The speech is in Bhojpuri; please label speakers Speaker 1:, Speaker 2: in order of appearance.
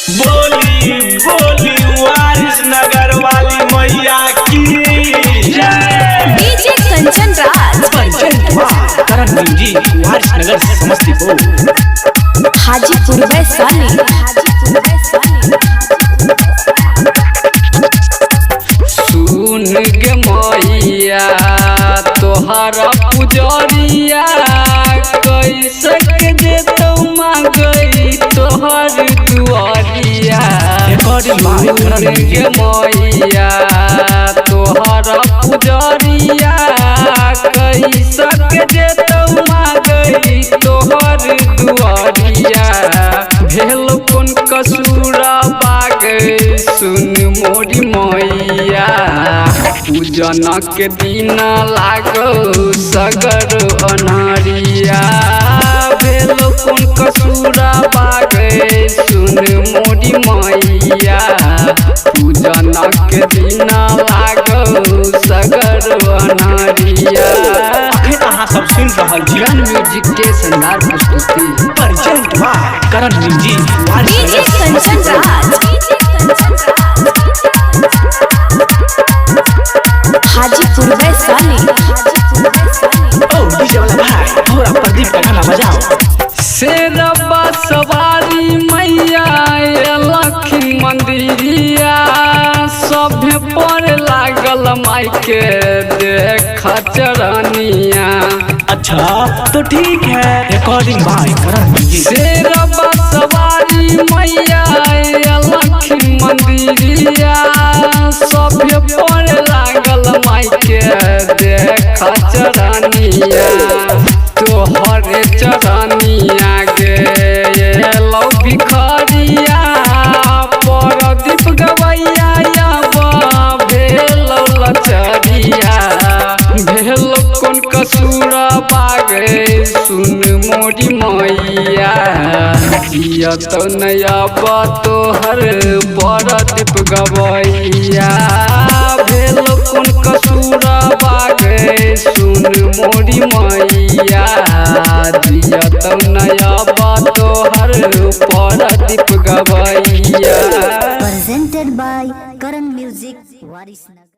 Speaker 1: बोली बोली वारिस नगर वाली मैया की जय।
Speaker 2: डीजे कंचन राज
Speaker 1: करण म्यूजिक वारिस नगर समस्तीपुर
Speaker 2: हाजीपुर वैशाली।
Speaker 3: सुन गे मैया तोहरा पुजरिया कैसे के देतौ मांगई तोहर दुआरिया। सुन गे मैया तोहरा पुजरिया कैसे के देतौ मांगई तोहर दुआरिया। भेल कोन कसूरा बागे सुन मोरी मैया पूजन के दिन लागो सगर अनहरिया। भेल कोन कसूरा बागे सुन मोरी मैया पूजन के दिन लागो सगर अनहरिया।
Speaker 1: अहाँ सब सुन रहल छी
Speaker 3: करण म्यूजिक के शानदार प्रस्तुति
Speaker 1: present by Karan music Waris
Speaker 2: DJ
Speaker 1: नगर
Speaker 2: कंचन
Speaker 1: समस्तीपुर
Speaker 2: राज हाजीपुर वैशाली।
Speaker 1: ओ डीजे वाला भाई थोड़ा प्रदीप का गाना बजाओ।
Speaker 3: शेरबा सवारी मैया लखी मंदिरिया सभे पर लागल माई के देख चरनिया।
Speaker 1: अच्छा तो ठीक है रिकॉर्डिंग बाय करण म्यूजिक।
Speaker 3: शेरबा सवारी मैया लखी मंदिरिया सभे पर लागल माई के देख चरनिया। तोहरे चरनिया गे लौ भिखरिया परदीप गवैया भेल लचरिया। भेल कोन कसूरा बागे सुन मोरी मैया जियत नया तोहर परदीप गवैया। भेल कोन कसूरा बागे सुन मोरी मैया जियत नया तोहर परदीप गवैया।
Speaker 4: presented by Karan Music Waris Nagar।